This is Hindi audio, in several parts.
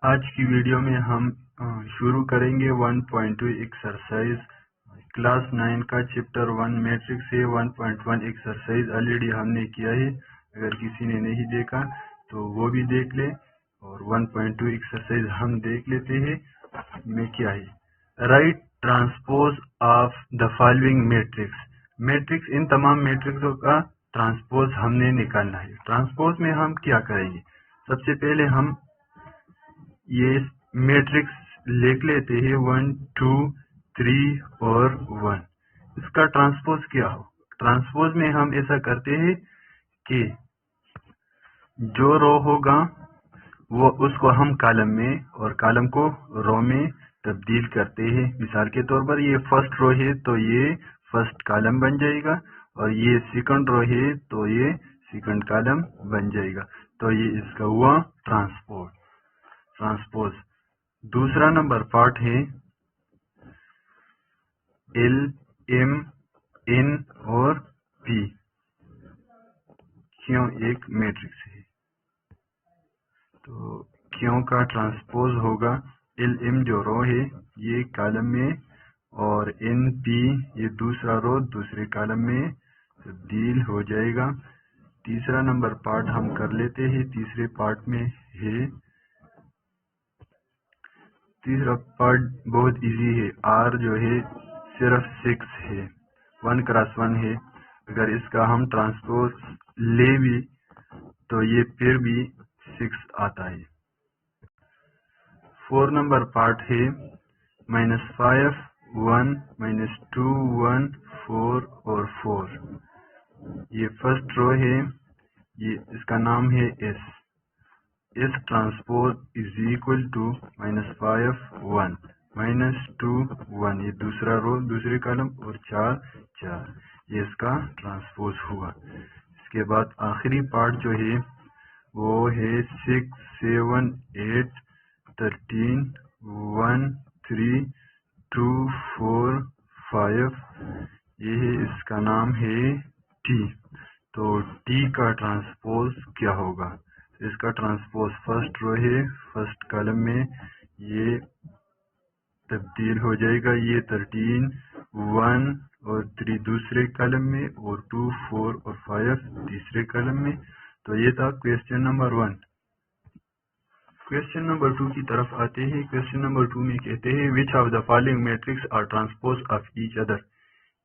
आज की वीडियो में हम शुरू करेंगे 1.2 एक्सरसाइज क्लास 9 का चैप्टर 1 मैट्रिक्स है। 1.1 एक्सरसाइज ऑलरेडी हमने किया है, अगर किसी ने नहीं देखा तो वो भी देख ले। और 1.2 एक्सरसाइज हम देख लेते हैं में क्या है। Write transpose of the following matrix. Matrix, इन तमाम मैट्रिक्सों का ट्रांसपोज हमने निकालना है। ट्रांसपोज में हम क्या करेंगे, सबसे पहले हम ये मैट्रिक्स लिख लेते हैं 1 2 3 और 1। इसका ट्रांसपोज क्या हो। ट्रांसपोज में हम ऐसा करते हैं कि जो रो होगा वो उसको हम कॉलम में और कॉलम को रो में तब्दील करते हैं। मिसाल के तौर पर ये फर्स्ट रो है तो ये फर्स्ट कॉलम बन जाएगा, और ये सेकंड रो है तो ये सेकंड कॉलम बन जाएगा। तो ये इसका हुआ ट्रांसपोज। दूसरा नंबर पार्ट है एल एम एन और पी, क्यों एक मैट्रिक्स है तो क्यों का ट्रांसपोज होगा एल एम जो रो है ये कॉलम में, और एन पी ये दूसरा रो दूसरे कॉलम में तब्दील हो जाएगा। तीसरा नंबर पार्ट हम कर लेते हैं। तीसरे पार्ट में है, तीसरा पार्ट बहुत इजी है। आर जो है सिर्फ 6 है, 1 क्रॉस 1 है। अगर इसका हम ट्रांसपोज ले भी तो ये फिर भी 6 आता है। 4 नंबर पार्ट है -5 1 -2 1 4 और 4। ये फर्स्ट रो है, ये इसका नाम है S. S transpose is equal to -5 1 -2 1, ये दूसरा रो दूसरे कॉलम, और 4 4, ये इसका ट्रांसपोज हुआ। इसके बाद आखिरी पार्ट जो है वो है 6 7 8 13 1 3 2 4 5, ये है, इसका नाम है टी। तो टी का ट्रांसपोज क्या होगा। इसका ट्रांसपोज फर्स्ट रो है, फर्स्ट कॉलम में ये तब्दील हो जाएगा, ये 13 1 और 3 दूसरे कॉलम में, और 2 4 और 5 तीसरे कॉलम में। तो ये था क्वेश्चन नंबर 1। क्वेश्चन नंबर 2 की तरफ आते हैं। क्वेश्चन नंबर 2 में कहते हैं which of the following matrix are transpose of each other.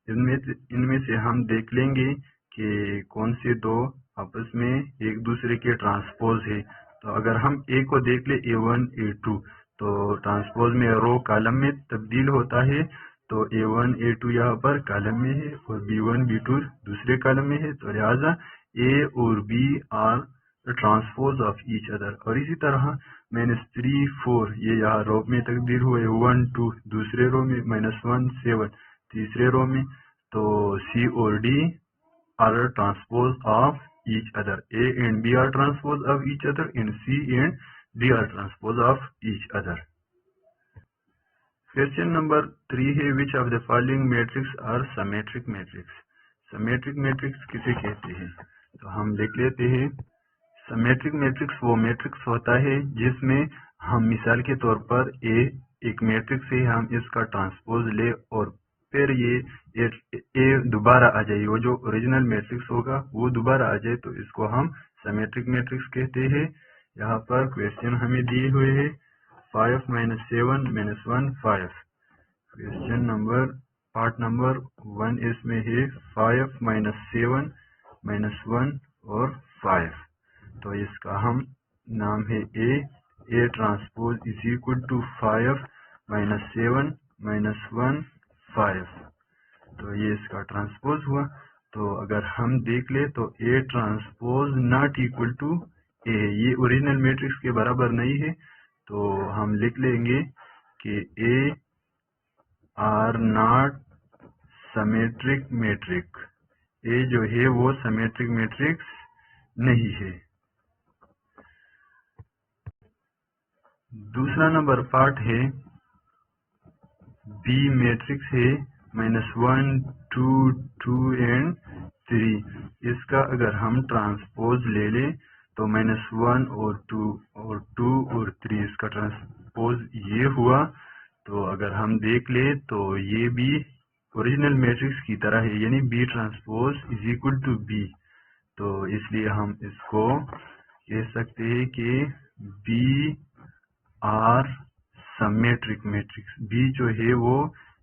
इनमें से हम देख लेंगे कि कौन से दो आपस में एक दूसरे के ट्रांसपोज है। तो अगर हम ए को देख ले A1 A2, तो ट्रांसपोज में रो कॉलम में तब्दील होता है, तो A1 A2 यहाँ पर कॉलम में है और B1 B2 दूसरे कॉलम में है, तो लिहाजा A और B are transpose of each other. और इसी तरह -3 4 ये यहाँ रो में तब्दील हुए, 1 2 दूसरे रो में, -1 7 तीसरे रो में। तो C और D are transpose of each other. A and B are transpose of each other, and C and D are transpose of each other. Question number 3 है which of the following matrix are symmetric matrix. Symmetric matrix किसे कहते हैं, तो हम लिख लेते हैं। सिमेट्रिक मैट्रिक्स वो मैट्रिक्स होता है जिसमें हम मिसाल के तौर पर एक मैट्रिक्स है, हम इसका ट्रांसपोज ले और फिर ये दोबारा आ जाए, वो जो ओरिजिनल मैट्रिक्स होगा वो दोबारा आ जाए, तो इसको हम सिमेट्रिक मैट्रिक्स कहते हैं। यहाँ पर क्वेश्चन हमें दिए हुए है 5 -7 -1 5। क्वेश्चन नंबर पार्ट नंबर 1 इसमें है 5 -7 -1 और 5। तो इसका हम नाम है A transpose is equal to 5 -7 -1 5। तो ये इसका ट्रांसपोज हुआ। तो अगर हम देख ले तो A transpose not equal to A, ये ओरिजिनल मैट्रिक्स के बराबर नहीं है, तो हम लिख लेंगे कि A are not symmetric matrix. A जो है वो सिमेट्रिक मैट्रिक्स नहीं है। दूसरा नंबर पार्ट है बी मैट्रिक्स है -1 2 2 एंड 3। इसका अगर हम ट्रांसपोज ले लें तो -1 और 2 और 3 इसका ट्रांसपोज ये हुआ। तो अगर हम देख ले तो ये भी ओरिजिनल मैट्रिक्स की तरह है, यानी B transpose is equal to B. तो इसलिए हम इसको कह सकते हैं कि B are symmetric matrix. B जो है वो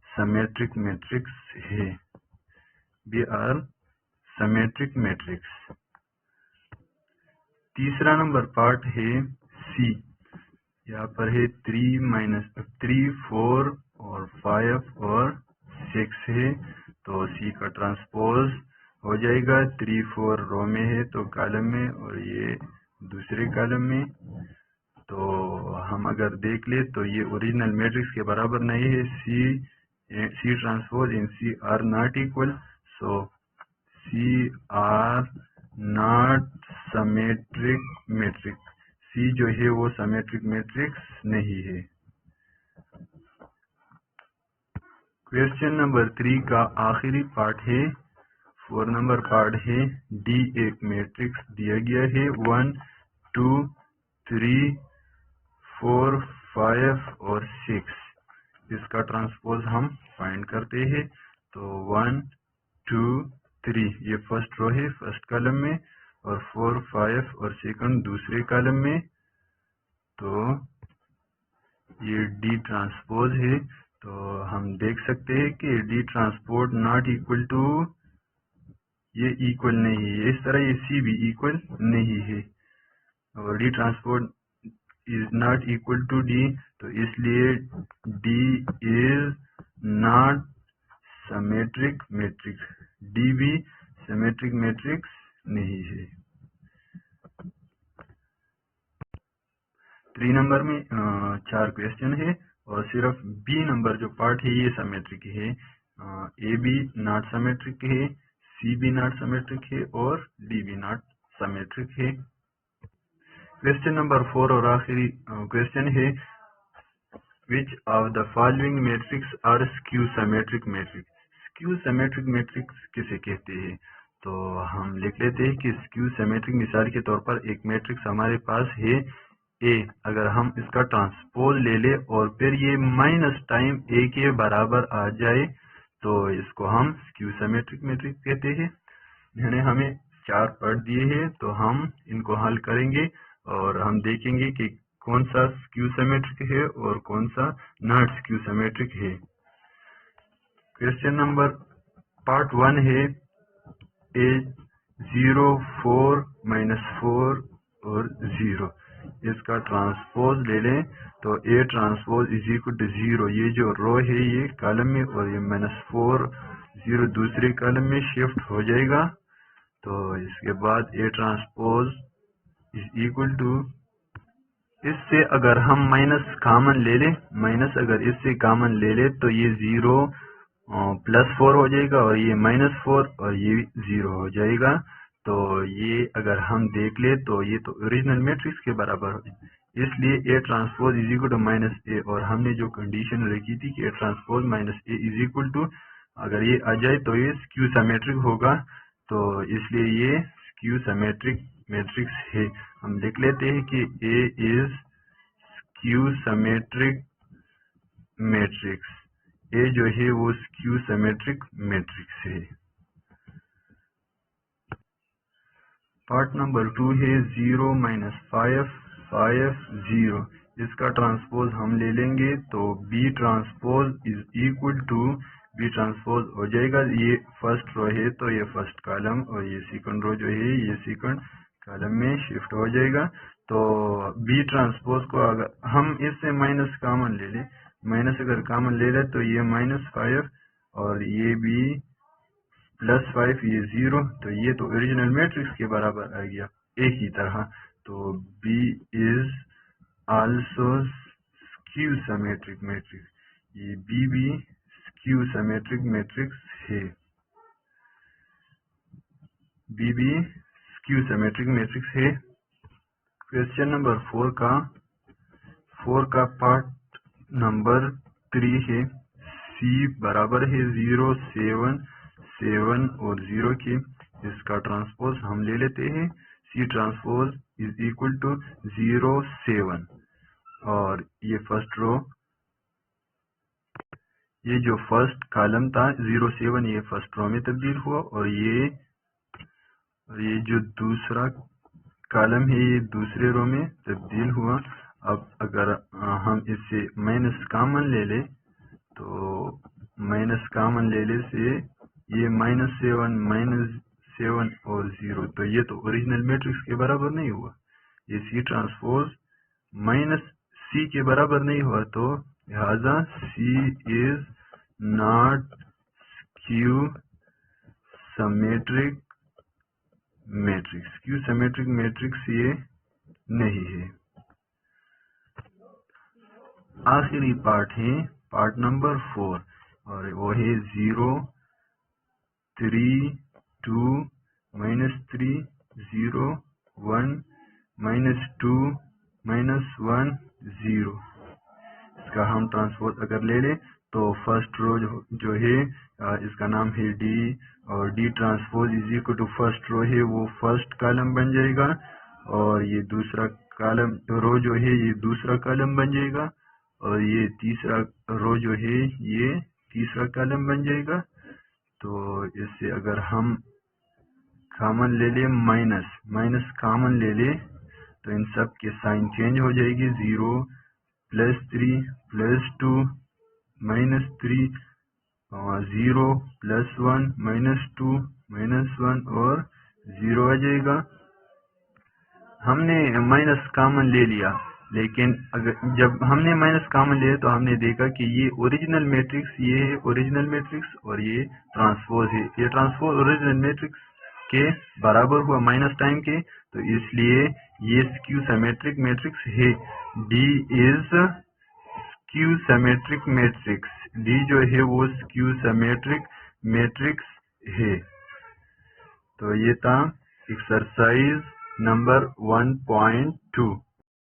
सिमेट्रिक मैट्रिक्स है, बी आर सिमेट्रिक मैट्रिक्स। तीसरा नंबर पार्ट है सी। यहाँ पर है 3, 4 और 5 और 6 है। तो सी का ट्रांसपोज हो जाएगा 3, 4 रो में है तो कॉलम में, और ये दूसरे कॉलम में। तो हम अगर देख ले तो ये ओरिजिनल मैट्रिक्स के बराबर नहीं है। C transpose in C are not equal, so C are not symmetric matrix. C जो है वो सिमेट्रिक मैट्रिक्स नहीं है। क्वेश्चन नंबर 3 का आखिरी पार्ट है, 4 नंबर पार्ट है। डी एक मैट्रिक्स दिया गया है 1, 2, 3, 4, 5 और 6। इसका ट्रांसपोज हम फाइंड करते हैं। तो 1, 2, 3 ये फर्स्ट रो है फर्स्ट कॉलम में, और 4, 5 और सेकंड दूसरे कॉलम में। तो ये डी ट्रांसपोज है। तो हम देख सकते हैं कि D transpose not equal to, ये इक्वल नहीं है। इस तरह ये सी भी इक्वल नहीं है, और D transpose is not equal to D. तो इसलिए D is not symmetric matrix. D भी सिमेट्रिक मैट्रिक्स नहीं है। 3 नंबर में 4 क्वेश्चन है, और सिर्फ बी नंबर जो पार्ट है ये सिमेट्रिक है। ए बी नॉट सिमेट्रिक है, सी बी नॉट सिमेट्रिक है, और डी बी नॉट सिमेट्रिक है। क्वेश्चन नंबर 4 और आखिरी क्वेश्चन है, which of the following matrix are skew symmetric matrix. Skew symmetric matrix किसे कहते हैं? तो हम लिख लेते हैं कि स्क्यू सिमेट्रिक, मिसाल के तौर पर एक मैट्रिक्स हमारे पास है ए, अगर हम इसका ट्रांसपोज ले ले और फिर ये माइनस टाइम ए के बराबर आ जाए तो इसको हम स्क्यू सिमेट्रिक मैट्रिक्स कहते हैं। यानी हमें 4 पार्ट दिए हैं, तो हम इनको हल करेंगे और हम देखेंगे कि कौन सा स्क्यू सिमेट्रिक है और कौन सा नॉट स्क्यू सिमेट्रिक है। क्वेश्चन नंबर पार्ट 1 है, ए 0, 4, -4 और 0। इसका ट्रांसपोज ले लें तो A transpose is equal to 0। ये जो रो है ये कॉलम में, और ये -4, 0 दूसरे कॉलम में शिफ्ट हो जाएगा। तो इसके बाद A transpose is equal to, इससे अगर हम माइनस कॉमन ले लें, माइनस अगर इससे कॉमन ले ले तो ये 0 +4 हो जाएगा, और ये -4 और ये 0 हो जाएगा। तो ये अगर हम देख ले तो ये तो ओरिजिनल मैट्रिक्स के बराबर हो जाए। इसलिए A transpose is equal to -a, और हमने जो कंडीशन रखी थी कि A transpose -a is equal to, अगर ये आ जाए तो ये स्क्यू सिमेट्रिक होगा। तो इसलिए ये स्क्यू सिमेट्रिक मैट्रिक्स है। हम लिख लेते हैं कि ए is skew symmetric matrix. A जो है वो स्क्यू सिमेट्रिक मैट्रिक्स है। पार्ट नंबर 2 है 0, -5, 5, 0। इसका ट्रांसपोज हम ले लेंगे तो B transpose is equal to, B transpose हो जाएगा, ये फर्स्ट रो है तो ये फर्स्ट कॉलम, और ये सेकंड रो जो है ये सेकंड कॉलम में शिफ्ट हो जाएगा। तो बी ट्रांसपोज को अगर हम इससे माइनस कॉमन ले लें, माइनस अगर कॉमन ले लें तो ये -5 और ये भी +5, ये 0, तो ये तो ओरिजिनल मैट्रिक्स के बराबर आ गया एक ही तरह। तो B is also skew symmetric matrix. ये बी भी स्क्यू सिमेट्रिक मैट्रिक्स है, बी भी स्क्यू सिमेट्रिक मैट्रिक्स है। क्वेश्चन नंबर 4 का पार्ट नंबर 3 है, सी बराबर है 0, 7 और 0 के। इसका ट्रांसपोज हम ले लेते हैं। C transpose is equal to 0 7 और ये फर्स्ट रो, ये जो फर्स्ट कॉलम था 0 7 ये फर्स्ट रो में तब्दील हुआ और ये जो दूसरा कॉलम है ये दूसरे रो में तब्दील हुआ। अब अगर हम इससे माइनस कॉमन ले ले तो माइनस कॉमन लेने से ये -7 और 0, तो ये तो ओरिजिनल मैट्रिक्स के बराबर नहीं हुआ। ये C ट्रांसपोज -C के बराबर नहीं हुआ, तो लिहाजा C is not skew symmetric matrix. Skew symmetric matrix ये नहीं है। आखिरी पार्ट है पार्ट नंबर 4 और वो है 0 3 2 -3 0 1 -2 -1 0। इसका हम ट्रांसपोज अगर ले लें तो फर्स्ट रो जो है इसका नाम है D और D transpose is equal to first row है वो फर्स्ट कॉलम बन जाएगा और ये दूसरा कॉलम रो जो है ये दूसरा कॉलम बन जाएगा और ये तीसरा रो जो है ये तीसरा कॉलम बन जाएगा। तो इससे अगर हम कॉमन ले ले माइनस कॉमन ले ले तो इन सब के साइन चेंज हो जाएगी। 0 +3 +2 -3 0 +1 -2 -1 और 0 आ जाएगा। हमने माइनस कॉमन ले लिया, लेकिन अगर जब हमने माइनस कॉमन लिया तो हमने देखा कि ये ओरिजिनल मैट्रिक्स, ये है ओरिजिनल मैट्रिक्स और ये ट्रांसपोज है। ये ट्रांसपोज ओरिजिनल मैट्रिक्स के बराबर हुआ माइनस टाइम के, तो इसलिए ये स्क्यू सिमेट्रिक मैट्रिक्स है। D is skew symmetric matrix. D जो है वो स्क्यू सिमेट्रिक मैट्रिक्स है। तो ये था एक्सरसाइज नंबर 1.2।